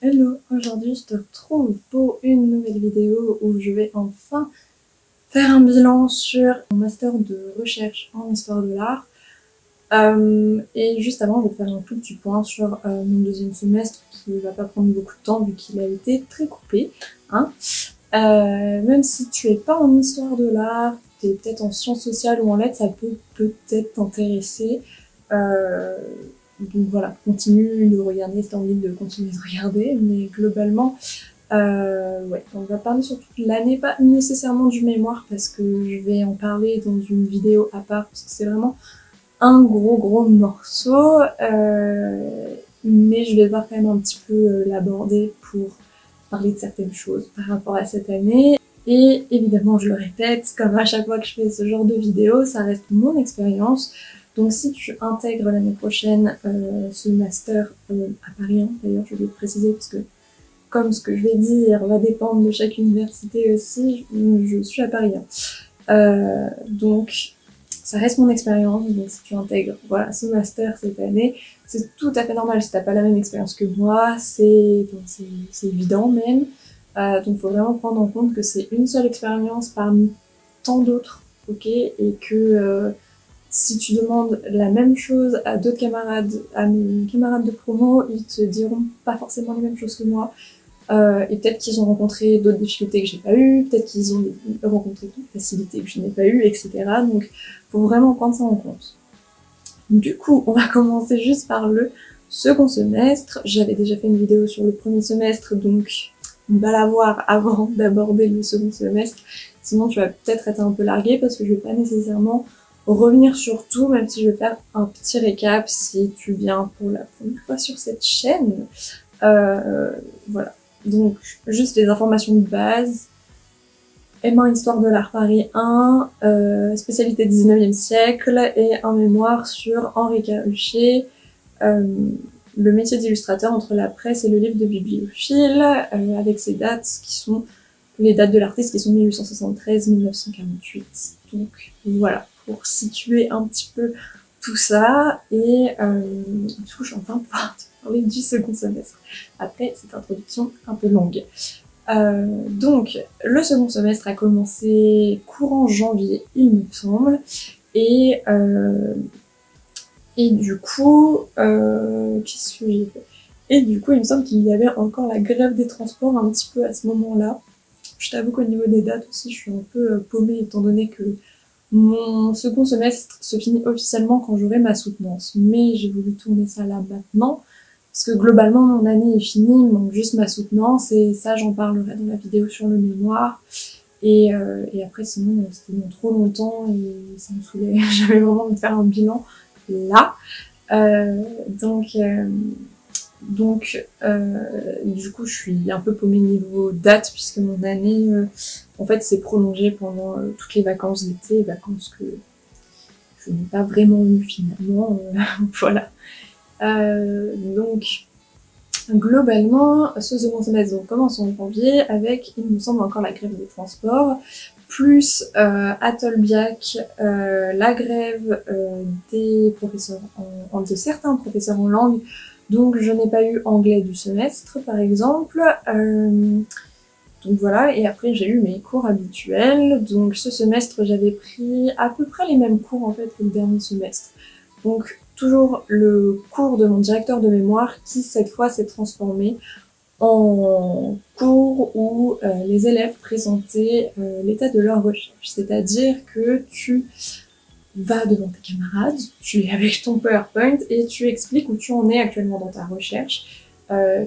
Hello, aujourd'hui je te retrouve pour une nouvelle vidéo où je vais enfin faire un bilan sur mon master de recherche en histoire de l'art. Et juste avant, je vais faire un tout petit point sur mon deuxième semestre qui ne va pas prendre beaucoup de temps vu qu'il a été très coupé. Hein. Même si tu es pas en histoire de l'art, tu es peut-être en sciences sociales ou en lettres, ça peut peut-être t'intéresser. Euh, donc voilà, continue de regarder si t'as envie de continuer de regarder, mais globalement, ouais, on va parler surtout de l'année, pas nécessairement du mémoire, parce que je vais en parler dans une vidéo à part, parce que c'est vraiment un gros morceau, mais je vais devoir quand même un petit peu l'aborder pour parler de certaines choses par rapport à cette année. Et évidemment, je le répète, comme à chaque fois que je fais ce genre de vidéo, ça reste mon expérience. Donc si tu intègres l'année prochaine ce master à Paris 1, d'ailleurs je vais le préciser parce que comme ce que je vais dire va dépendre de chaque université aussi, je suis à Paris 1. Donc ça reste mon expérience, donc si tu intègres voilà, ce master cette année, c'est tout à fait normal si t'as pas la même expérience que moi, c'est évident même. Donc il faut vraiment prendre en compte que c'est une seule expérience parmi tant d'autres, ok, et que si tu demandes la même chose à d'autres camarades, à mes camarades de promo, ils te diront pas forcément les mêmes choses que moi. Et peut-être qu'ils ont rencontré d'autres difficultés que j'ai pas eues, peut-être qu'ils ont rencontré d'autres facilités que je n'ai pas eues, etc. Donc, faut vraiment prendre ça en compte. Du coup, on va commencer juste par le second semestre. J'avais déjà fait une vidéo sur le premier semestre, donc on va la voir avant d'aborder le second semestre. Sinon, tu vas peut-être être un peu largué parce que je vais pas nécessairement revenir sur tout, même si je vais faire un petit récap si tu viens pour la première fois sur cette chaîne. Voilà. Donc, juste les informations de base. M1 Histoire de l'Art Paris 1, spécialité 19e siècle et un mémoire sur Henri Caruchet, le métier d'illustrateur entre la presse et le livre de bibliophile, avec ses dates qui sont les dates de l'artiste qui sont 1873-1948. Donc voilà, pour situer un petit peu tout ça, et du coup je suis en train de parler du second semestre, après cette introduction un peu longue. Donc, le second semestre a commencé courant janvier, il me semble, et, du coup, qu'est-ce que j'ai fait? Et du coup, il me semble qu'il y avait encore la grève des transports un petit peu à ce moment-là. Je t'avoue qu'au niveau des dates aussi, je suis un peu paumée étant donné que mon second semestre se finit officiellement quand j'aurai ma soutenance. Mais j'ai voulu tourner ça là maintenant, parce que globalement, mon année est finie, il me manque juste ma soutenance, et ça, j'en parlerai dans la vidéo sur le mémoire. Et après, sinon, c'était dans trop longtemps, et ça me saoulait. J'avais vraiment envie de faire un bilan là. Du coup, je suis un peu paumée niveau date, puisque mon année, en fait, s'est prolongée pendant toutes les vacances d'été, vacances que je n'ai pas vraiment eues finalement. Voilà. Donc, globalement, ce second semestre commence en janvier avec, il me semble, encore la grève des transports, plus à Tolbiac, la grève des professeurs de certains professeurs en langue. Donc je n'ai pas eu anglais du semestre, par exemple. Donc voilà, et après j'ai eu mes cours habituels. Donc ce semestre, j'avais pris à peu près les mêmes cours en fait que le dernier semestre. Donc toujours le cours de mon directeur de mémoire qui cette fois s'est transformé en cours où les élèves présentaient l'état de leur recherche. C'est-à-dire que tu vas devant tes camarades, tu es avec ton PowerPoint et tu expliques où tu en es actuellement dans ta recherche,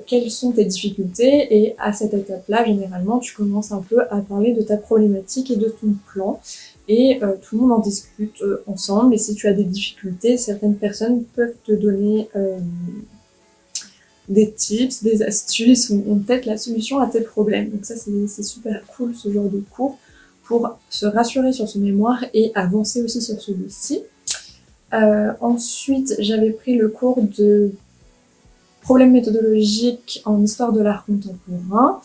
quelles sont tes difficultés, et à cette étape-là, généralement, tu commences un peu à parler de ta problématique et de ton plan, et tout le monde en discute ensemble, et si tu as des difficultés, certaines personnes peuvent te donner des tips, des astuces, ou peut-être la solution à tes problèmes. Donc ça, c'est super cool, ce genre de cours, pour se rassurer sur son mémoire et avancer aussi sur celui-ci. Ensuite, j'avais pris le cours de problèmes méthodologiques en histoire de l'art contemporain.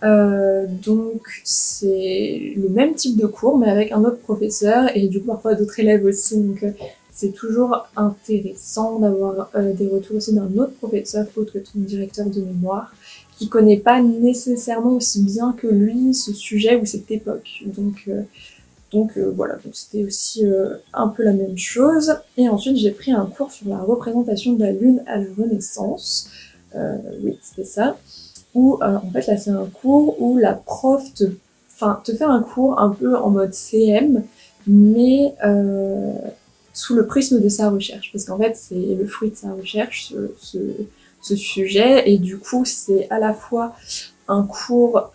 Donc c'est le même type de cours, mais avec un autre professeur, et du coup parfois d'autres élèves aussi. Donc c'est toujours intéressant d'avoir des retours aussi d'un autre professeur autre que ton directeur de mémoire. qui connaît pas nécessairement aussi bien que lui ce sujet ou cette époque. Donc voilà, donc c'était aussi un peu la même chose. Et ensuite j'ai pris un cours sur la représentation de la Lune à la Renaissance. Oui, c'était ça. Où en fait là c'est un cours où la prof te fait un cours un peu en mode CM, mais sous le prisme de sa recherche. Parce qu'en fait c'est le fruit de sa recherche, ce sujet, et du coup c'est à la fois un cours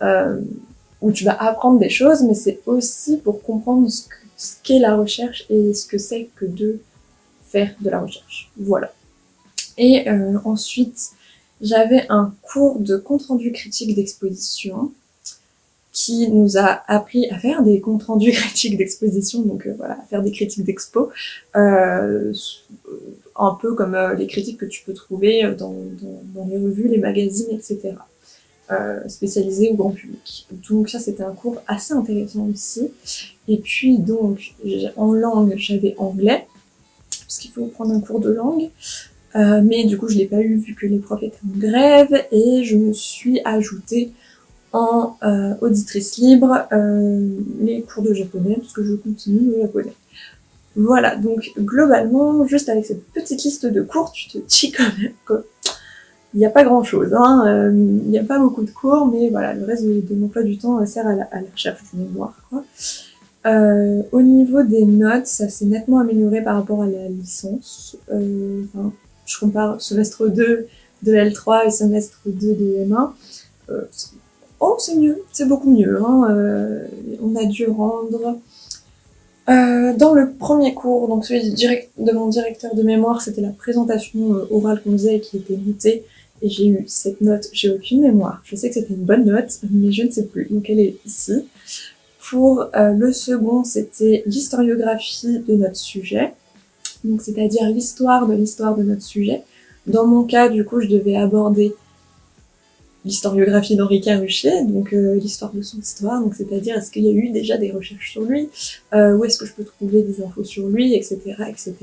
où tu vas apprendre des choses, mais c'est aussi pour comprendre ce qu'est la recherche et ce que c'est que de faire de la recherche. Voilà. Et ensuite, j'avais un cours de compte-rendu critique d'exposition qui nous a appris à faire des comptes rendus critiques d'exposition, donc voilà, à faire des critiques d'expo, un peu comme les critiques que tu peux trouver dans les revues, les magazines, etc. Spécialisé au grand public. Donc ça c'était un cours assez intéressant aussi. Et puis donc en langue j'avais anglais, parce qu'il faut prendre un cours de langue, mais du coup je l'ai pas eu vu que les profs étaient en grève, et je me suis ajoutée en auditrice libre les cours de japonais, parce que je continue le japonais. Voilà, donc globalement, juste avec cette petite liste de cours, tu te dis quand même que il n'y a pas grand chose, hein. Il n'y a pas beaucoup de cours, mais voilà, le reste de mon emploi du temps sert à la recherche du mémoire, quoi. Au niveau des notes, ça s'est nettement amélioré par rapport à la licence. Enfin, je compare semestre 2 de L3 et semestre 2 de M1. Oh, c'est mieux, c'est beaucoup mieux, hein. On a dû rendre... dans le premier cours, donc celui de mon directeur de mémoire, c'était la présentation orale qu'on faisait et qui était notée. Et j'ai eu cette note, j'ai aucune mémoire. Je sais que c'était une bonne note, mais je ne sais plus. Donc elle est ici. Pour le second, c'était l'historiographie de notre sujet. Donc c'est-à-dire l'histoire de notre sujet. Dans mon cas, du coup, je devais aborder l'historiographie d'Henri Carrucher, donc l'histoire de son histoire, donc c'est-à-dire est-ce qu'il y a eu déjà des recherches sur lui, où est-ce que je peux trouver des infos sur lui, etc., etc.,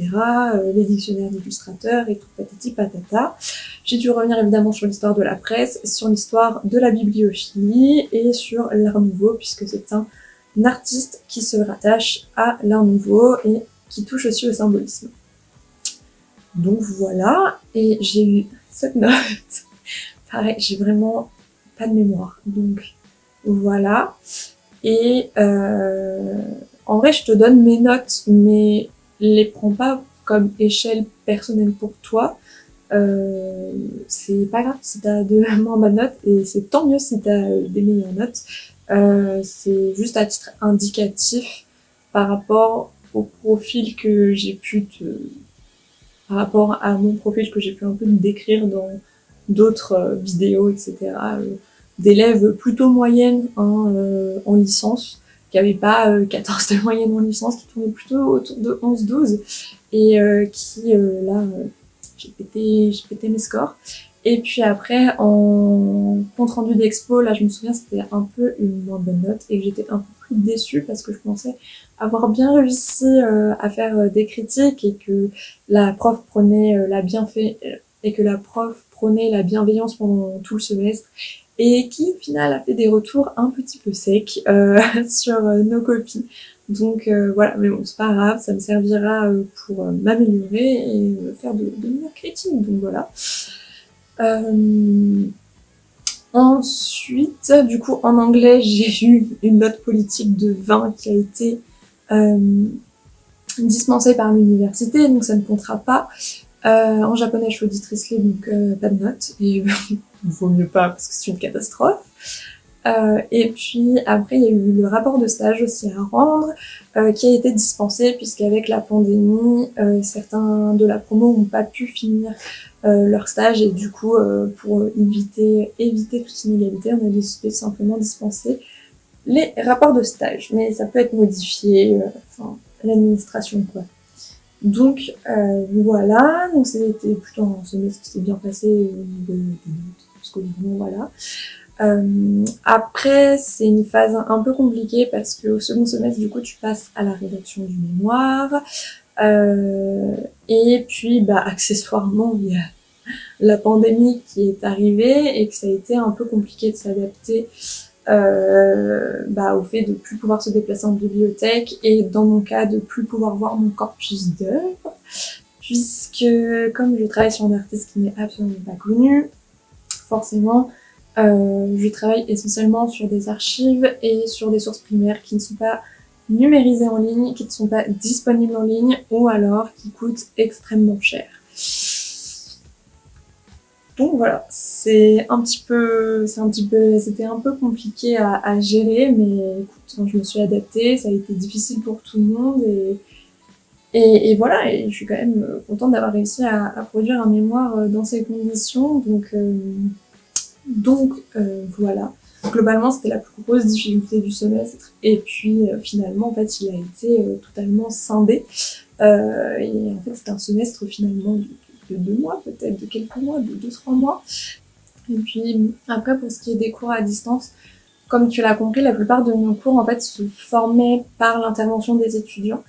les dictionnaires d'illustrateurs et tout patati patata. J'ai dû revenir évidemment sur l'histoire de la presse, sur l'histoire de la bibliophilie et sur l'Art Nouveau, puisque c'est un artiste qui se rattache à l'Art Nouveau et qui touche aussi au symbolisme. Donc voilà, et j'ai eu cette note. Pareil, j'ai vraiment pas de mémoire, donc voilà. Et en vrai, je te donne mes notes, mais les prends pas comme échelle personnelle pour toi. C'est pas grave si t'as de moins bonnes notes, et c'est tant mieux si t'as des meilleures notes. C'est juste à titre indicatif par rapport au profil que j'ai pu par rapport à mon profil que j'ai pu un peu décrire dans d'autres vidéos, etc. D'élèves plutôt moyennes en licence, qui n'avaient pas 14 de moyenne en licence, qui tournaient plutôt autour de 11-12, et là, j'ai pété mes scores. Et puis après, en compte rendu d'expo, là je me souviens, c'était un peu une moins bonne note, et que j'étais un peu plus déçue parce que je pensais avoir bien réussi à faire des critiques, et que la prof prenait la bienveillance pendant tout le semestre, et qui au final a fait des retours un petit peu secs sur nos copies. Donc voilà, mais bon, c'est pas grave, ça me servira pour m'améliorer et faire de meilleures critiques, donc voilà. Ensuite, du coup, en anglais, j'ai eu une note politique de 20 qui a été dispensée par l'université, donc ça ne comptera pas. En japonais, je suis auditrice libre, donc pas de note, et vaut mieux pas parce que c'est une catastrophe. Et puis après, il y a eu le rapport de stage aussi à rendre, qui a été dispensé puisqu'avec la pandémie, certains de la promo n'ont pas pu finir leur stage, et du coup, pour éviter toute inégalité, on a décidé de simplement dispenser les rapports de stage. Mais ça peut être modifié, l'administration, quoi. Donc voilà, donc c'était plutôt un semestre qui s'est bien passé au niveau des notes, scolairement, voilà. Après, c'est une phase un peu compliquée parce qu'au second semestre, du coup, tu passes à la rédaction du mémoire. Et puis, accessoirement, il y a la pandémie qui est arrivée et que ça a été un peu compliqué de s'adapter au fait de plus pouvoir se déplacer en bibliothèque et dans mon cas de plus pouvoir voir mon corpus d'œuvres, puisque comme je travaille sur un artiste qui n'est absolument pas connu, forcément je travaille essentiellement sur des archives et sur des sources primaires qui ne sont pas numérisées en ligne, qui ne sont pas disponibles en ligne ou alors qui coûtent extrêmement cher. Donc voilà, c'était un peu compliqué à gérer, mais écoute, je me suis adaptée, ça a été difficile pour tout le monde et voilà, et je suis quand même contente d'avoir réussi à produire un mémoire dans ces conditions, donc voilà. Globalement, c'était la plus grosse difficulté du semestre, et puis finalement, en fait, il a été totalement scindé, et en fait, c'était un semestre finalement de 2 mois, peut-être de quelques mois, de 2-3 mois. Et puis après, pour ce qui est des cours à distance, comme tu l'as compris, la plupart de nos cours en fait se formaient par l'intervention des étudiants.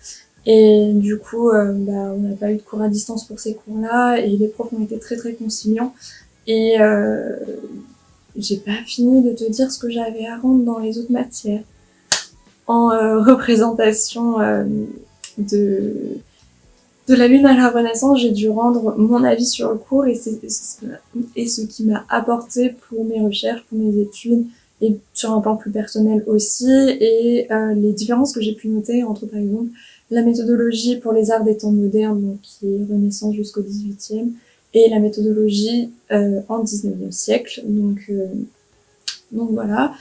Et du coup, on n'a pas eu de cours à distance pour ces cours-là, et les profs ont été très très conciliants. Et j'ai pas fini de te dire ce que j'avais à rendre dans les autres matières. En représentation de la Lune à la Renaissance, j'ai dû rendre mon avis sur le cours et ce qui m'a apporté pour mes recherches, pour mes études et sur un plan plus personnel aussi, et les différences que j'ai pu noter entre par exemple la méthodologie pour les arts des temps modernes, donc qui est Renaissance jusqu'au XVIIIe, et la méthodologie en XIXe siècle. Donc voilà.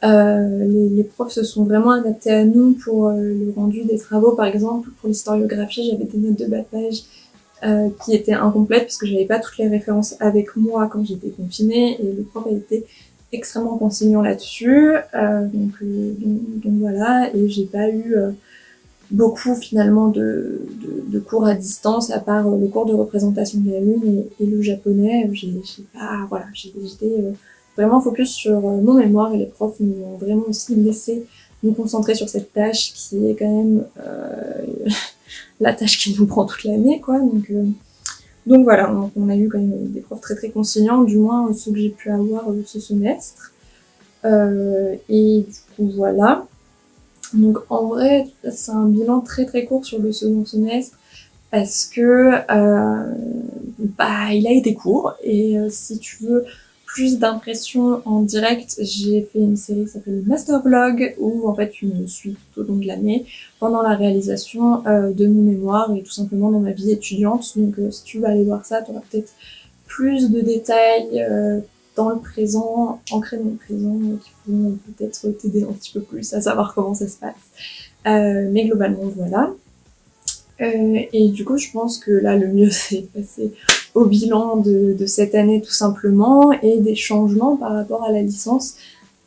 Les profs se sont vraiment adaptés à nous pour le rendu des travaux. Par exemple, pour l'historiographie, j'avais des notes de bas de page qui étaient incomplètes parce que j'avais pas toutes les références avec moi quand j'étais confinée, et le prof a été extrêmement conciliant là-dessus. Donc voilà, et j'ai pas eu beaucoup finalement de cours à distance à part le cours de représentation de la Lune et le japonais. J'étais vraiment focus sur mon mémoire, et les profs nous ont vraiment aussi laissé nous concentrer sur cette tâche qui est quand même la tâche qui nous prend toute l'année, quoi. Donc voilà, on a eu quand même des profs très très conciliants, du moins ceux que j'ai pu avoir ce semestre. Et du coup voilà. Donc en vrai, c'est un bilan très très court sur le second semestre parce que il a été court, et si tu veux plus d'impressions en direct, j'ai fait une série qui s'appelle Master Vlog, où en fait tu me suis tout au long de l'année pendant la réalisation de mon mémoire et tout simplement dans ma vie étudiante. Donc si tu veux aller voir ça, tu auras peut-être plus de détails dans le présent, ancrés dans le présent, qui pourront peut-être t'aider un petit peu plus à savoir comment ça se passe. Mais globalement, voilà. Et du coup, je pense que là, le mieux, c'est passer au bilan de cette année tout simplement, et des changements par rapport à la licence,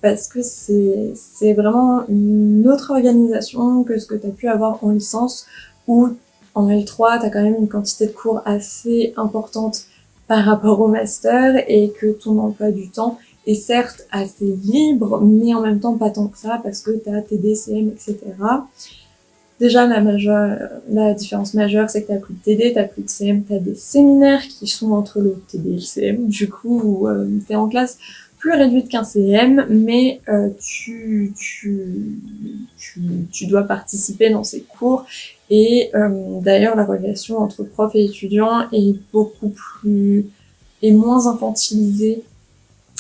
parce que c'est vraiment une autre organisation que ce que tu as pu avoir en licence, où en L3, tu as quand même une quantité de cours assez importante par rapport au master, et que ton emploi du temps est certes assez libre, mais en même temps pas tant que ça, parce que tu as tes DCM, etc. Déjà, la différence majeure, c'est que t'as plus de TD, t'as plus de CM, t'as des séminaires qui sont entre le TD et le CM, du coup, où t'es en classe plus réduite qu'un CM, mais tu dois participer dans ces cours, et d'ailleurs, la relation entre prof et étudiant est moins infantilisée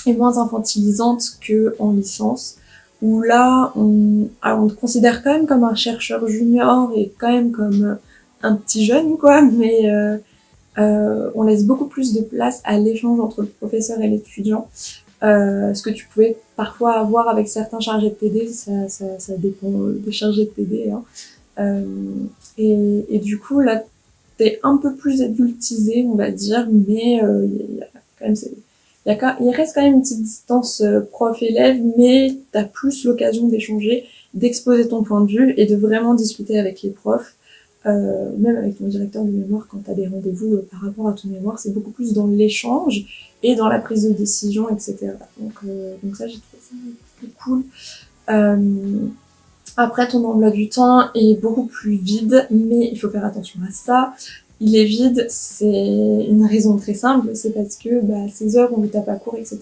et moins infantilisante que en licence, où là, on te considère quand même comme un chercheur junior et quand même comme un petit jeune, quoi, mais on laisse beaucoup plus de place à l'échange entre le professeur et l'étudiant. Ce que tu pouvais parfois avoir avec certains chargés de TD, ça dépend des chargés de TD, hein. Et du coup, là, t'es un peu plus adultisé, on va dire, mais il y a quand même... Il reste quand même une petite distance prof-élève, mais t'as plus l'occasion d'échanger, d'exposer ton point de vue et de vraiment discuter avec les profs, même avec ton directeur de mémoire quand t'as des rendez-vous par rapport à ton mémoire. C'est beaucoup plus dans l'échange et dans la prise de décision, etc. Donc ça, j'ai trouvé ça plutôt cool. Après, ton emploi du temps est beaucoup plus vide, mais il faut faire attention à ça. il est vide, c'est une raison très simple, c'est parce que ces heures où t'as pas cours, etc.,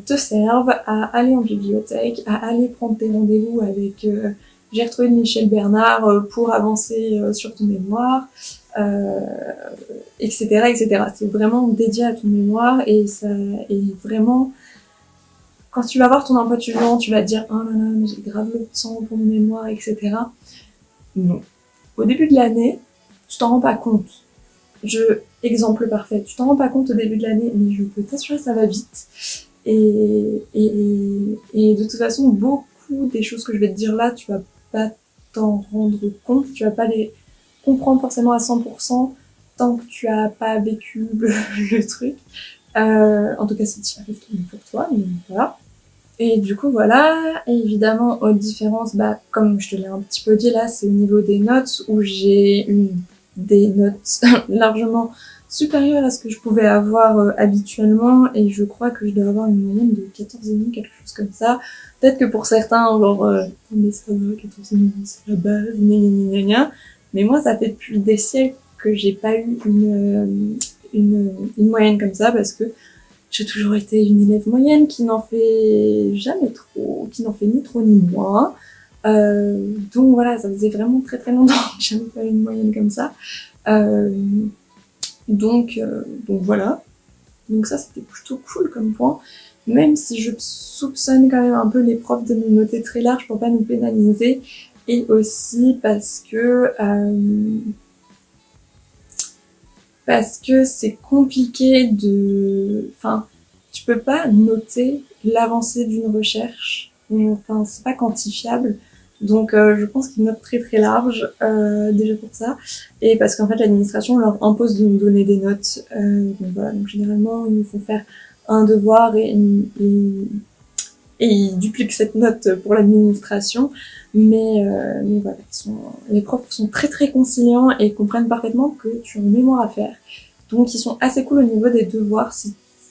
te servent à aller en bibliothèque, à aller prendre tes rendez-vous avec Gertrude Michel Bernard pour avancer sur ton mémoire, etc., etc. C'est vraiment dédié à ton mémoire et ça est vraiment... Quand tu vas voir ton emploi du temps, tu vas te dire « Oh là là, mais j'ai grave le temps pour mon mémoire, etc. » Non. Au début de l'année, tu t'en rends pas compte. Exemple parfait, tu t'en rends pas compte au début de l'année, mais je peux t'assurer ça va vite. Et de toute façon, beaucoup des choses que je vais te dire là, tu vas pas t'en rendre compte, tu vas pas les comprendre forcément à 100% tant que tu as pas vécu le truc. En tout cas, si tu arrives pour toi, mais voilà. Et du coup, voilà, et évidemment, autre différence, comme je te l'ai un petit peu dit là, c'est au niveau des notes, où j'ai des notes largement supérieures à ce que je pouvais avoir habituellement, et je crois que je dois avoir une moyenne de 14,5, quelque chose comme ça. Peut-être que pour certains, genre, mais ça va, 14,5, c'est la base, gna gna. Mais moi, ça fait depuis des siècles que j'ai pas eu une moyenne comme ça, parce que j'ai toujours été une élève moyenne qui n'en fait jamais trop, qui n'en fait ni trop ni moins. Donc voilà, ça faisait vraiment très très longtemps que j'avais pas eu une moyenne comme ça. Donc voilà. Donc ça, c'était plutôt cool comme point. Même si je soupçonne quand même un peu les profs de nous noter très large pour pas nous pénaliser. Et aussi parce que c'est compliqué de... Enfin, tu peux pas noter l'avancée d'une recherche. Enfin, c'est pas quantifiable. Donc, je pense qu'ils notent très très large, déjà pour ça. Et parce qu'en fait, l'administration leur impose de nous donner des notes. Donc voilà, donc généralement, ils nous font faire un devoir et ils dupliquent cette note pour l'administration. Mais voilà, les profs sont très très conciliants et comprennent parfaitement que tu as une mémoire à faire. Donc ils sont assez cool au niveau des devoirs.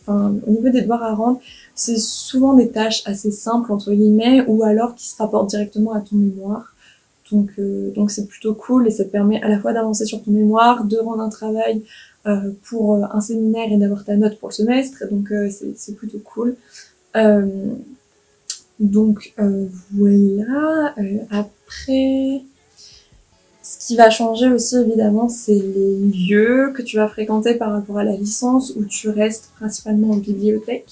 Au niveau des devoirs à rendre, c'est souvent des tâches assez simples entre guillemets ou alors qui se rapportent directement à ton mémoire. Donc c'est plutôt cool et ça te permet à la fois d'avancer sur ton mémoire, de rendre un travail pour un séminaire et d'avoir ta note pour le semestre. Donc c'est plutôt cool. Donc voilà. Après, ce qui va changer aussi évidemment, c'est les lieux que tu vas fréquenter par rapport à la licence où tu restes principalement en bibliothèque.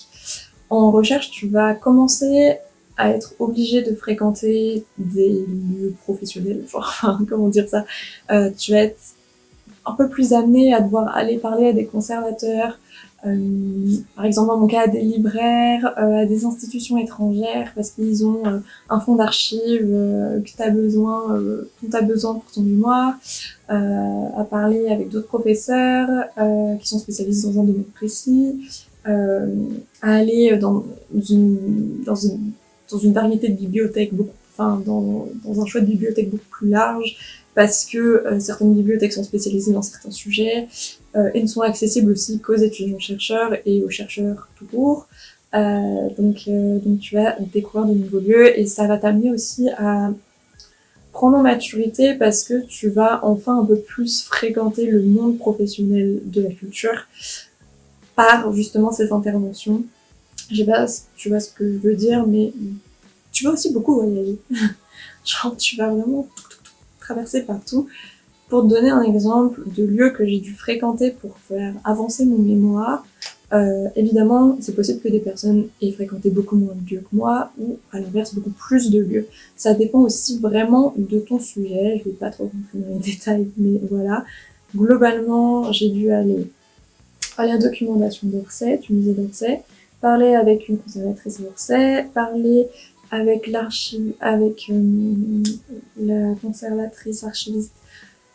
En recherche, tu vas commencer à être obligé de fréquenter des lieux professionnels, genre comment dire ça. Tu vas être un peu plus amené à devoir aller parler à des conservateurs, par exemple dans mon cas à des libraires, à des institutions étrangères parce qu'ils ont un fonds d'archives dont t'as besoin pour ton mémoire, à parler avec d'autres professeurs qui sont spécialisés dans un domaine précis, à aller dans une variété de bibliothèques dans un choix de bibliothèques beaucoup plus large parce que certaines bibliothèques sont spécialisées dans certains sujets et ne sont accessibles aussi qu'aux étudiants-chercheurs et aux chercheurs tout court. Donc tu vas découvrir de nouveaux lieux et ça va t'amener aussi à prendre en maturité parce que tu vas enfin un peu plus fréquenter le monde professionnel de la culture par justement ces interventions. Je sais pas si tu vois ce que je veux dire, mais tu vas aussi beaucoup voyager. Genre tu vas vraiment traverser partout. Pour te donner un exemple de lieu que j'ai dû fréquenter pour faire avancer mon mémoire, évidemment, c'est possible que des personnes aient fréquenté beaucoup moins de lieux que moi, ou à l'inverse, beaucoup plus de lieux. Ça dépend aussi vraiment de ton sujet, je vais pas trop rentrer dans les détails, mais voilà. Globalement, j'ai dû aller à la documentation d'Orsay, du musée d'Orsay, parler avec une conservatrice d'Orsay, parler avec la conservatrice archiviste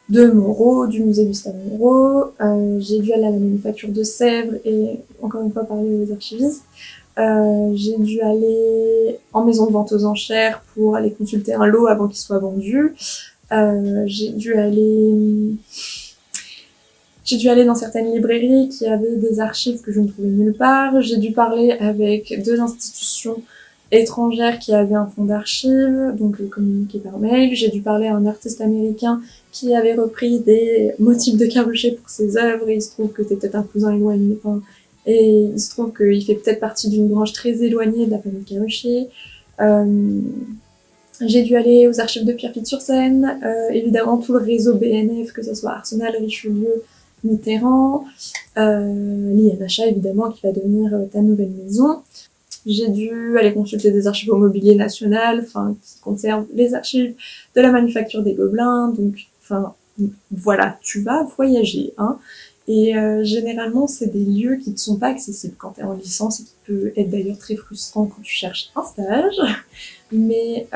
de Moreau, du musée Gustave Moreau. J'ai dû aller à la manufacture de Sèvres et encore une fois parler aux archivistes. J'ai dû aller en maison de vente aux enchères pour aller consulter un lot avant qu'il soit vendu. J'ai dû aller dans certaines librairies qui avaient des archives que je ne trouvais nulle part. J'ai dû parler avec 2 institutions étrangères qui avaient un fonds d'archives, donc communiqué par mail. J'ai dû parler à un artiste américain qui avait repris des motifs de Carochet pour ses œuvres, et il se trouve que t'es peut-être un cousin éloigné, enfin, et il se trouve qu'il fait peut-être partie d'une branche très éloignée de la famille Carochet. J'ai dû aller aux archives de Pierrefitte-sur-Seine, évidemment tout le réseau BNF, que ce soit Arsenal, Richelieu, Mitterrand, l'INHA évidemment qui va devenir ta nouvelle maison. J'ai dû aller consulter des archives au mobilier national, enfin qui conservent les archives de la manufacture des Gobelins, donc enfin voilà, tu vas voyager, hein. Et généralement, c'est des lieux qui ne sont pas accessibles quand tu es en licence et qui peut être d'ailleurs très frustrant quand tu cherches un stage. Mais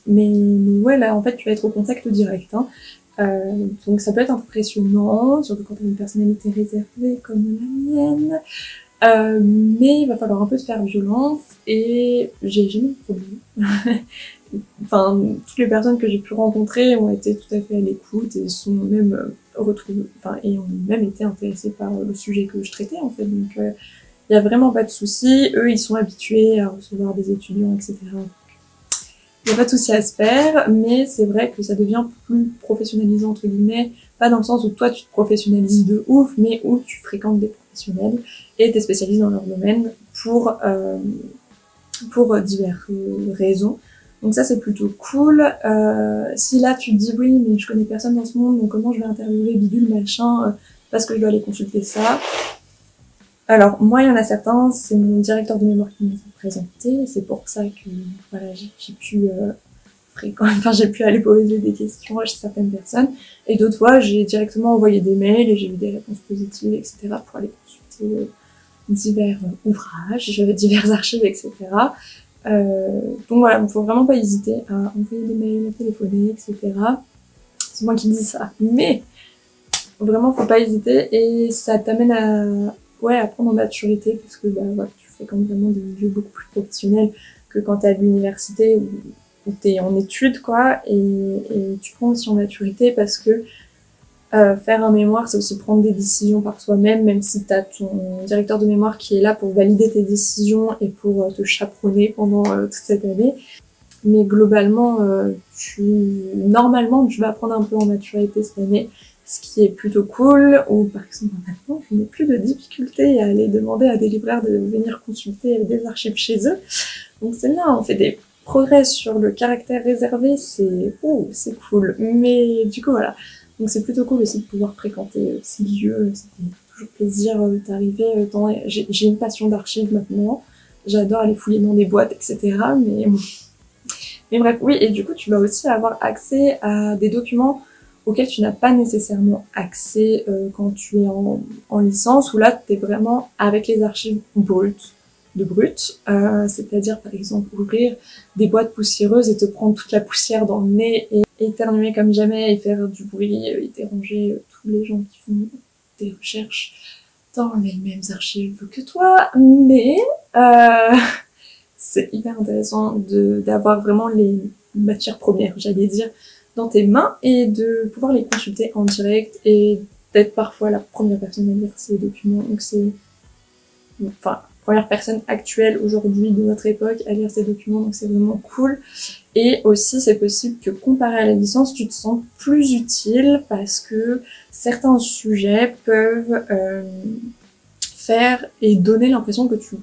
ouais, là, en fait, tu vas être au contact direct, hein. Donc ça peut être impressionnant, surtout quand tu as une personnalité réservée comme la mienne. Mais il va falloir un peu se faire violence et j'ai jamais eu de problème. Enfin, toutes les personnes que j'ai pu rencontrer ont été tout à fait à l'écoute et sont même retrouvées, enfin, et ont même été intéressées par le sujet que je traitais, en fait. Donc, il y a vraiment pas de souci. Eux, ils sont habitués à recevoir des étudiants, etc. Il n'y a pas de souci à se faire, mais c'est vrai que ça devient plus professionnalisant, entre guillemets, pas dans le sens où toi, tu te professionnalises de ouf, mais où tu fréquentes des professionnels et t'es spécialisé dans leur domaine pour diverses raisons. Donc ça, c'est plutôt cool. Si là, tu te dis, oui, mais je connais personne dans ce monde, donc comment je vais interviewer bidule, machin, parce que je dois aller consulter ça. Alors, moi, il y en a certains, c'est mon directeur de mémoire qui me les a présentés, c'est pour ça que, voilà, j'ai pu j'ai pu aller poser des questions chez certaines personnes, et d'autres fois, j'ai directement envoyé des mails et j'ai eu des réponses positives, etc., pour aller consulter divers ouvrages, divers archives, etc. Donc voilà, il faut vraiment pas hésiter à envoyer des mails, à téléphoner, etc. C'est moi qui dis ça, mais vraiment faut pas hésiter et ça t'amène à prendre en maturité parce que voilà, tu fais quand même vraiment des lieux beaucoup plus professionnels que quand t'es à l'université où t'es en études, quoi, et tu prends aussi en maturité parce que faire un mémoire, c'est aussi prendre des décisions par soi-même, même si t'as ton directeur de mémoire qui est là pour valider tes décisions et pour te chaperonner pendant toute cette année. Mais globalement, normalement, tu vas prendre un peu en maturité cette année, ce qui est plutôt cool, ou par exemple maintenant, je n'ai plus de difficulté à aller demander à des libraires de venir consulter des archives chez eux. Donc c'est là, on fait des progrès sur le caractère réservé, c'est cool. Mais du coup, voilà. Donc c'est plutôt cool aussi de pouvoir fréquenter ces lieux, ça fait toujours plaisir d'arriver j'ai une passion d'archives maintenant, j'adore aller fouiller dans des boîtes, etc. Mais bref, oui, et du coup tu vas aussi avoir accès à des documents auxquels tu n'as pas nécessairement accès quand tu es en licence, où là tu es vraiment avec les archives brutes, c'est-à-dire par exemple ouvrir des boîtes poussiéreuses et te prendre toute la poussière dans le nez et éternuer comme jamais et faire du bruit et déranger tous les gens qui font des recherches dans les mêmes archives que toi. Mais c'est hyper intéressant d'avoir vraiment les matières premières, j'allais dire, dans tes mains et de pouvoir les consulter en direct et d'être parfois la première personne à lire ces documents. Donc c'est première personne actuelle aujourd'hui de notre époque à lire ces documents, donc c'est vraiment cool. Et aussi, c'est possible que comparé à la licence, tu te sens plus utile parce que certains sujets peuvent faire et donner l'impression que tu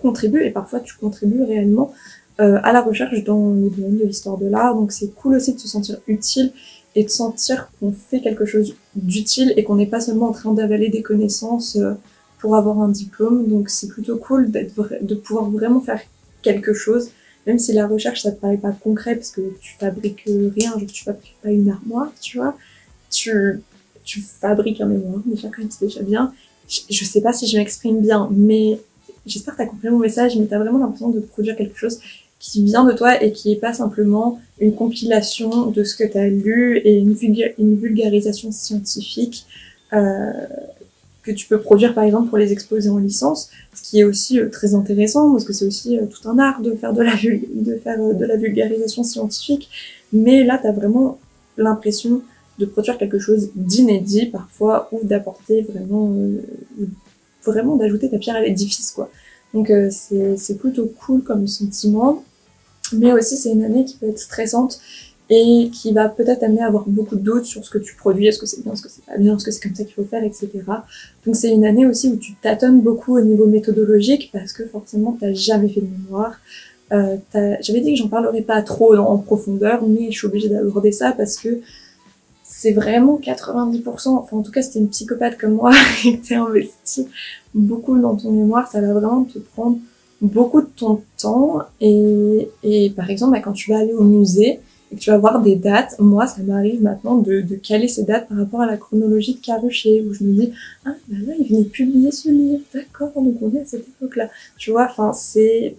contribues, et parfois tu contribues réellement à la recherche dans le domaine de l'histoire de l'art. Donc c'est cool aussi de se sentir utile et de sentir qu'on fait quelque chose d'utile et qu'on n'est pas seulement en train d'avaler des connaissances pour avoir un diplôme. Donc c'est plutôt cool de pouvoir vraiment faire quelque chose, même si la recherche ça te paraît pas concret parce que tu fabriques rien, genre tu fabriques pas une armoire, tu vois, tu fabriques un mémoire, déjà quand même c'est déjà bien. Je sais pas si je m'exprime bien, mais j'espère que t'as compris mon message, mais t'as vraiment l'impression de produire quelque chose qui vient de toi et qui est pas simplement une compilation de ce que t'as lu et une vulgarisation scientifique que tu peux produire par exemple pour les exposer en licence, ce qui est aussi très intéressant parce que c'est aussi tout un art de faire de la vulgarisation scientifique. Mais là, t'as vraiment l'impression de produire quelque chose d'inédit parfois ou d'apporter vraiment d'ajouter ta pierre à l'édifice, quoi. Donc c'est plutôt cool comme sentiment. Mais aussi c'est une année qui peut être stressante et qui va peut-être t'amener à avoir beaucoup de doutes sur ce que tu produis, est-ce que c'est bien, est-ce que c'est pas bien, est-ce que c'est comme ça qu'il faut faire, etc. Donc c'est une année aussi où tu tâtonnes beaucoup au niveau méthodologique parce que forcément t'as jamais fait de mémoire. J'avais dit que j'en parlerais pas trop en profondeur, mais je suis obligée d'aborder ça parce que c'est vraiment 90%, enfin en tout cas si t'es une psychopathe comme moi et que t'es investi beaucoup dans ton mémoire, ça va vraiment te prendre beaucoup de ton temps et par exemple quand tu vas aller au musée et que tu vas voir des dates, moi ça m'arrive maintenant de caler ces dates par rapport à la chronologie de Carrucher où je me dis ah bah là il venait de publier ce livre, d'accord, donc on est à cette époque là, tu vois, enfin c'est...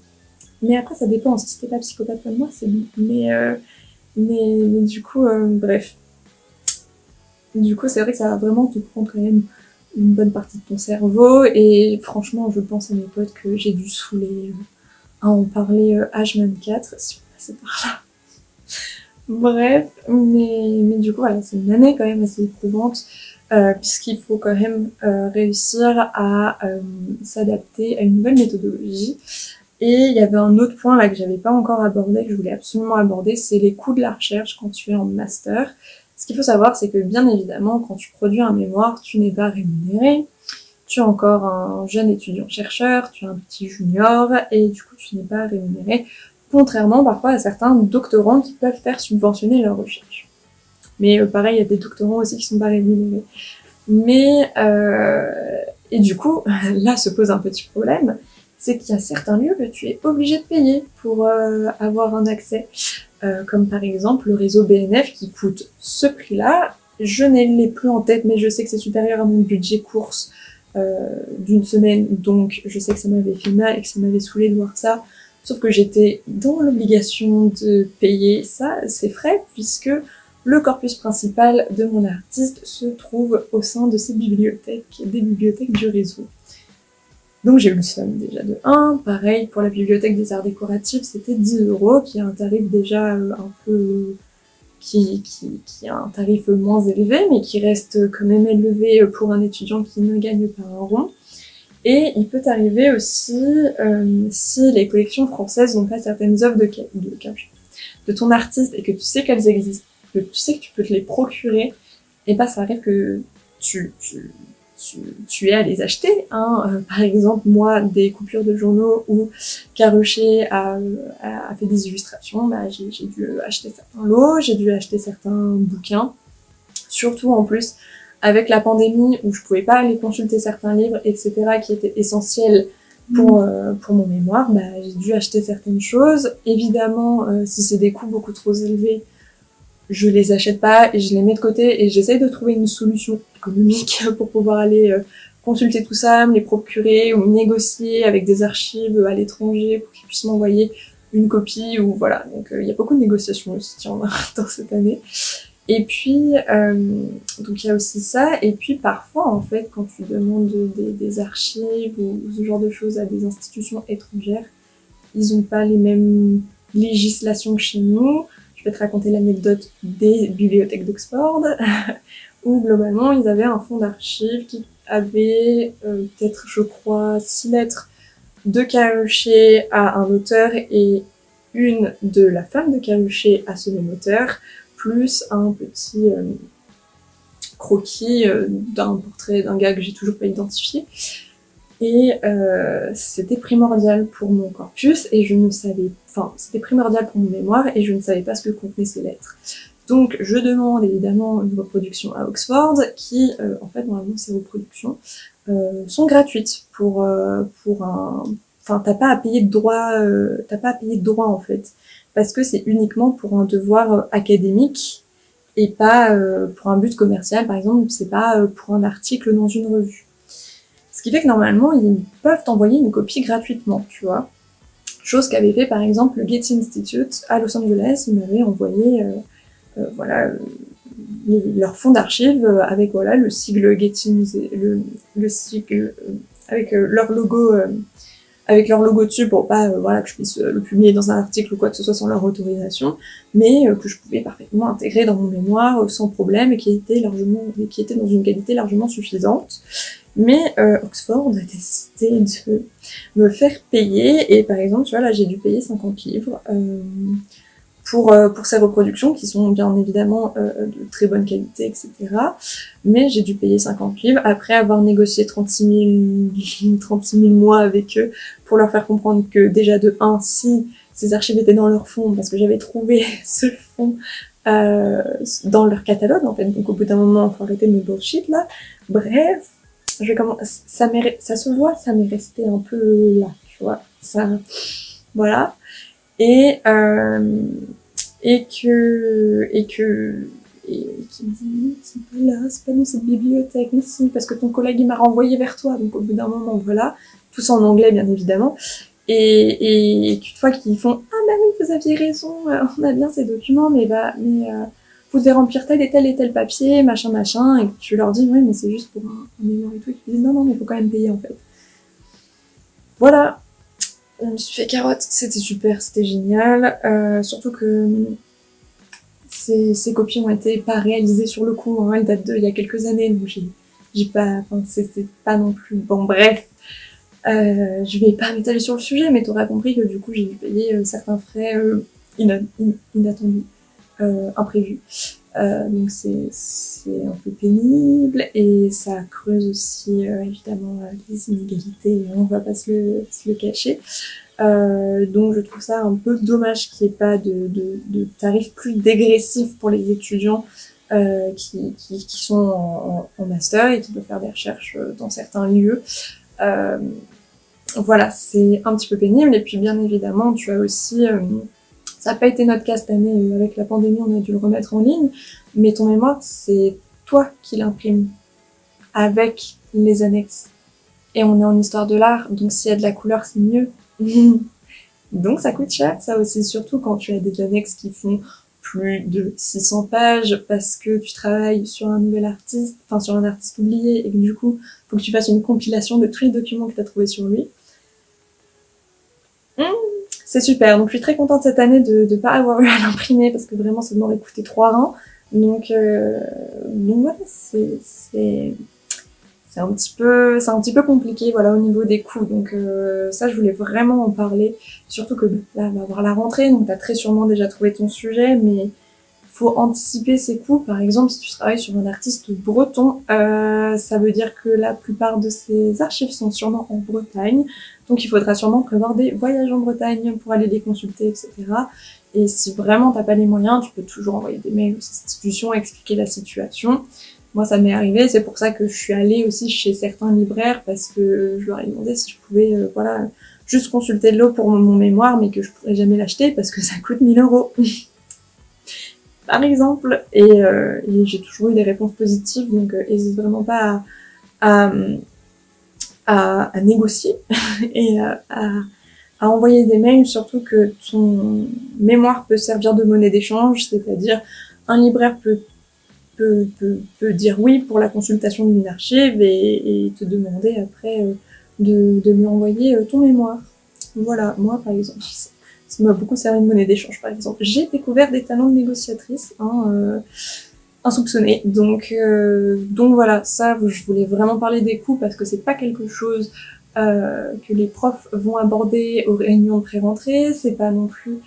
Mais après ça dépend, si t'es pas psychopathe comme moi c'est bon, mais du coup bref. Du coup, c'est vrai que ça va vraiment te prendre quand même une bonne partie de ton cerveau et franchement, je pense à mes potes que j'ai dû saouler à en parler H24 si on passait par là. Bref, mais du coup, voilà, c'est une année quand même assez éprouvante puisqu'il faut quand même réussir à s'adapter à une nouvelle méthodologie. Et il y avait un autre point là que j'avais pas encore abordé, que je voulais absolument aborder, c'est les coûts de la recherche quand tu es en master. Ce qu'il faut savoir, c'est que bien évidemment, quand tu produis un mémoire, tu n'es pas rémunéré. Tu es encore un jeune étudiant-chercheur, tu es un petit junior, et du coup, tu n'es pas rémunéré, contrairement parfois à certains doctorants qui peuvent faire subventionner leur recherche. Mais pareil, il y a des doctorants aussi qui sont pas rémunérés. Mais, et du coup, là se pose un petit problème, c'est qu'il y a certains lieux que tu es obligé de payer pour avoir un accès. Comme par exemple le réseau BNF qui coûte ce prix-là. Je ne l'ai plus en tête, mais je sais que c'est supérieur à mon budget course d'une semaine, donc je sais que ça m'avait fait mal et que ça m'avait saoulé de voir ça. Sauf que j'étais dans l'obligation de payer ça, ces frais, puisque le corpus principal de mon artiste se trouve au sein de ces bibliothèques, des bibliothèques du réseau. Donc j'ai eu le seum déjà de 1. Pareil, pour la bibliothèque des arts décoratifs, c'était 10 €, qui est un tarif déjà un peu... qui est un tarif moins élevé, mais qui reste quand même élevé pour un étudiant qui ne gagne pas un rond. Et il peut arriver aussi, si les collections françaises n'ont pas certaines œuvres de ton artiste et que tu sais qu'elles existent, que tu sais que tu peux te les procurer, et bah ça arrive que tu es à les acheter, hein. Par exemple, moi, des coupures de journaux où Carrucher a fait des illustrations, bah, j'ai dû acheter certains lots, j'ai dû acheter certains bouquins, surtout en plus avec la pandémie où je pouvais pas aller consulter certains livres, etc., qui étaient essentiels pour mon mémoire, bah, j'ai dû acheter certaines choses. Évidemment, si c'est des coûts beaucoup trop élevés, je les achète pas et je les mets de côté et j'essaye de trouver une solution économique pour pouvoir aller consulter tout ça, me les procurer ou négocier avec des archives à l'étranger pour qu'ils puissent m'envoyer une copie ou voilà. Donc il y a beaucoup de négociations aussi dans cette année. Et puis donc il y a aussi ça et puis parfois en fait quand tu demandes des archives ou ce genre de choses à des institutions étrangères, ils ont pas les mêmes législations que chez nous. Je vais te raconter l'anecdote des bibliothèques d'Oxford, où globalement ils avaient un fonds d'archives qui avait peut-être, je crois, 6 lettres de Carrucher à un auteur et une de la femme de Carrucher à ce même auteur, plus un petit croquis d'un portrait d'un gars que j'ai toujours pas identifié. Et c'était primordial pour mon corpus et je ne savais, enfin c'était primordial pour mon mémoire et je ne savais pas ce que contenaient ces lettres. Donc je demande évidemment une reproduction à Oxford qui, en fait normalement ces reproductions sont gratuites pour un, enfin t'as pas à payer de droit, en fait, parce que c'est uniquement pour un devoir académique et pas pour un but commercial, par exemple c'est pas pour un article dans une revue. Ce qui fait que normalement, ils peuvent t'envoyer une copie gratuitement, tu vois. Chose qu'avait fait par exemple le Getty Institute à Los Angeles, ils m'avaient envoyé voilà, leur fonds d'archives avec voilà, le sigle Getty, le sigle avec leur logo dessus pour pas voilà, que je puisse le publier dans un article ou quoi que ce soit sans leur autorisation, mais que je pouvais parfaitement intégrer dans mon mémoire sans problème et qui était dans une qualité largement suffisante. Mais Oxford a décidé de me faire payer et par exemple tu vois là j'ai dû payer 50 livres pour ces reproductions qui sont bien évidemment de très bonne qualité, etc. Mais j'ai dû payer 50 livres après avoir négocié 36 000 mois avec eux pour leur faire comprendre que déjà de 1, si ces archives étaient dans leur fond, parce que j'avais trouvé ce fond dans leur catalogue en fait, donc au bout d'un moment, il faut arrêter de me bullshit là. Bref, ça se voit, ça m'est resté un peu là, tu vois, ça, voilà. Et qui dit c'est pas là, c'est pas dans cette bibliothèque, mais si, parce que ton collègue il m'a renvoyé vers toi, donc au bout d'un moment, voilà, tout ça en anglais bien évidemment, et toutefois qu'ils font ah bah oui vous aviez raison, on a bien ces documents, mais vous devez remplir tel et tel papier, machin, et tu leur dis ouais mais c'est juste pour un mémoire et tout, et ils disent non mais faut quand même payer en fait. Voilà. Je me suis fait carotte, c'était super, c'était génial, surtout que ces copies ont été pas réalisées sur le coup, hein, elles datent d'il y a quelques années, donc j'ai pas, enfin c'était pas non plus, bon bref, je vais pas m'étaler sur le sujet, mais t'auras compris que du coup j'ai dû payer certains frais inattendus, imprévus, donc c'est un peu pénible, et ça creuse aussi évidemment les inégalités, on va pas se le cacher. Donc je trouve ça un peu dommage qu'il n'y ait pas de tarifs plus dégressifs pour les étudiants qui sont en master et qui peuvent faire des recherches dans certains lieux. Voilà, c'est un petit peu pénible. Et puis bien évidemment, tu as aussi... ça n'a pas été notre cas cette année, avec la pandémie, on a dû le remettre en ligne, mais ton mémoire, c'est toi qui l'imprimes avec les annexes. Et on est en histoire de l'art, donc s'il y a de la couleur, c'est mieux. Donc ça coûte cher, ça aussi, surtout quand tu as des annexes qui font plus de 600 pages parce que tu travailles sur un nouvel artiste, enfin sur un artiste oublié, et que du coup, faut que tu fasses une compilation de tous les documents que tu as trouvés sur lui. C'est super, donc je suis très contente cette année de pas avoir eu à l'imprimer parce que vraiment ça m'aurait coûté 3 reins. Donc voilà, c'est un petit peu compliqué, voilà, au niveau des coûts. Donc ça, je voulais vraiment en parler. Surtout que là, on va avoir la rentrée, donc t'as très sûrement déjà trouvé ton sujet, mais faut anticiper ces coûts. Par exemple, si tu travailles sur un artiste breton, ça veut dire que la plupart de ces archives sont sûrement en Bretagne. Donc il faudra sûrement prévoir des voyages en Bretagne pour aller les consulter, etc. Et si vraiment t'as pas les moyens, tu peux toujours envoyer des mails aux institutions, expliquer la situation. Moi, ça m'est arrivé, c'est pour ça que je suis allée aussi chez certains libraires, parce que je leur ai demandé si je pouvais, voilà, juste consulter de l'eau pour mon mémoire, mais que je pourrais jamais l'acheter parce que ça coûte 1 000 €. Par exemple, et j'ai toujours eu des réponses positives, donc hésite vraiment pas à négocier et à envoyer des mails, surtout que ton mémoire peut servir de monnaie d'échange, c'est-à-dire un libraire peut dire oui pour la consultation d'une archive et te demander après de lui envoyer ton mémoire. Voilà, moi par exemple, ça m'a beaucoup servi de monnaie d'échange par exemple. J'ai découvert des talents de négociatrice, insoupçonnés. Donc voilà, ça je voulais vraiment parler des coûts parce que c'est pas quelque chose que les profs vont aborder aux réunions de pré-rentrée, c'est pas non plus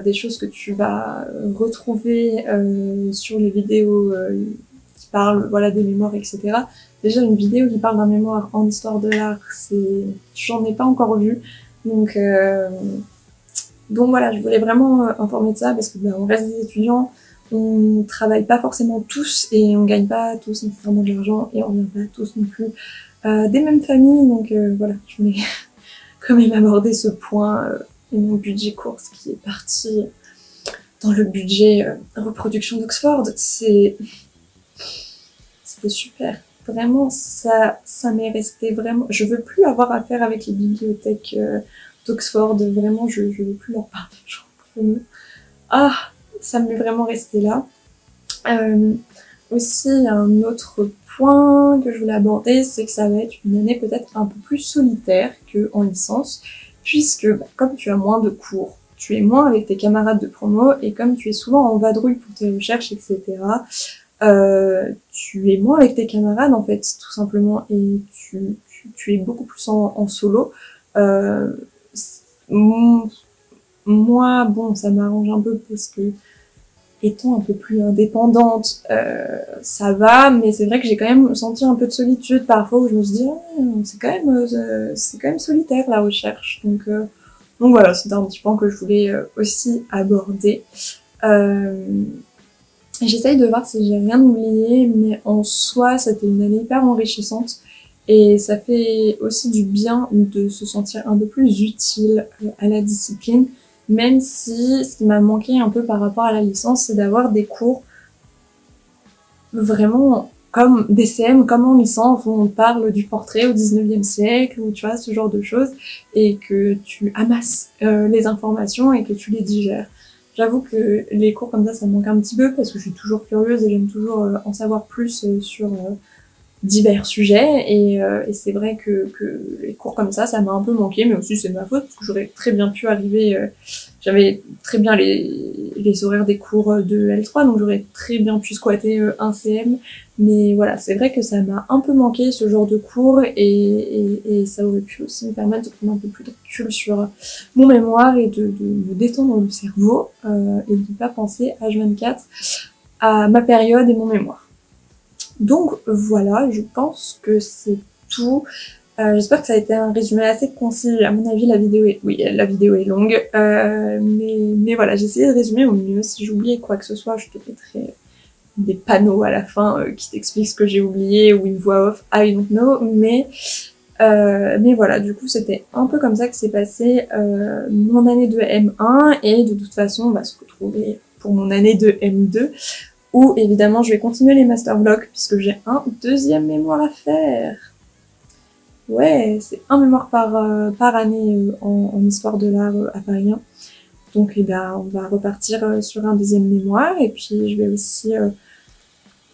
des choses que tu vas retrouver sur les vidéos qui parlent voilà, des mémoires, etc. Déjà, une vidéo qui parle d'un mémoire en histoire de l'art, j'en ai pas encore vu. Donc voilà, je voulais vraiment informer de ça parce que on reste des étudiants, on travaille pas forcément tous et on gagne pas tous nécessairement de l'argent et on vient pas tous non plus des mêmes familles. Donc voilà, je voulais quand même aborder ce point et mon budget course qui est parti dans le budget reproduction d'Oxford. C'était super. Vraiment, ça m'est resté vraiment... Je veux plus avoir affaire avec les bibliothèques d'Oxford. Vraiment, je veux plus leur parler. Ah, ça m'est vraiment resté là. Aussi, il y a un autre point que je voulais aborder, c'est que ça va être une année peut-être un peu plus solitaire qu'en licence, puisque comme tu as moins de cours, tu es moins avec tes camarades de promo, et comme tu es souvent en vadrouille pour tes recherches, etc., tu es moins avec tes camarades en fait, tout simplement, et tu es beaucoup plus en solo. moi, bon, ça m'arrange un peu parce que étant un peu plus indépendante, ça va, mais c'est vrai que j'ai quand même senti un peu de solitude parfois où je me suis dit, ah, c'est quand même solitaire la recherche. Donc voilà, c'était un petit point que je voulais aussi aborder. J'essaye de voir si j'ai rien oublié, mais en soi, c'était une année hyper enrichissante. Et ça fait aussi du bien de se sentir un peu plus utile à la discipline, même si ce qui m'a manqué un peu par rapport à la licence, c'est d'avoir des cours vraiment comme des CM, comme en licence, où on parle du portrait au 19e siècle, ou tu vois, ce genre de choses, et que tu amasses les informations et que tu les digères. J'avoue que les cours comme ça me manque un petit peu, parce que je suis toujours curieuse et j'aime toujours en savoir plus sur divers sujets, et c'est vrai que les cours comme ça m'a un peu manqué, mais aussi c'est de ma faute, parce que j'aurais très bien pu arriver, j'avais très bien les horaires des cours de L3, donc j'aurais très bien pu squatter un CM, mais voilà, c'est vrai que ça m'a un peu manqué ce genre de cours, et ça aurait pu aussi me permettre de prendre un peu plus de recul sur mon mémoire et de me détendre le cerveau, et de ne pas penser H24 à ma période et mon mémoire. Donc voilà, je pense que c'est tout. J'espère que ça a été un résumé assez concis. À mon avis, la vidéo est longue, mais voilà, j'ai essayé de résumer au mieux. Si j'ai oublié quoi que ce soit, je te mettrai des panneaux à la fin qui t'expliquent ce que j'ai oublié, ou une voix off, I don't know. Mais voilà, du coup, c'était un peu comme ça que s'est passé mon année de M1, et de toute façon, on va se retrouver pour mon année de M2. Où évidemment je vais continuer les master vlogs puisque j'ai un deuxième mémoire à faire. Ouais, c'est un mémoire par année en histoire de l'art à Paris 1. Donc eh ben, on va repartir sur un deuxième mémoire, et puis je vais aussi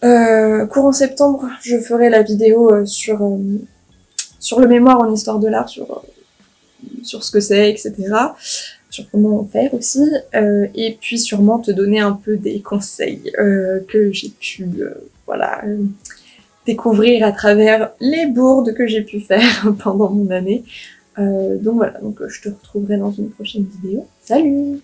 courant septembre, je ferai la vidéo sur le mémoire en histoire de l'art, sur ce que c'est, etc. Sur comment en faire aussi, et puis sûrement te donner un peu des conseils que j'ai pu découvrir à travers les bourdes que j'ai pu faire pendant mon année. Donc voilà, je te retrouverai dans une prochaine vidéo. Salut!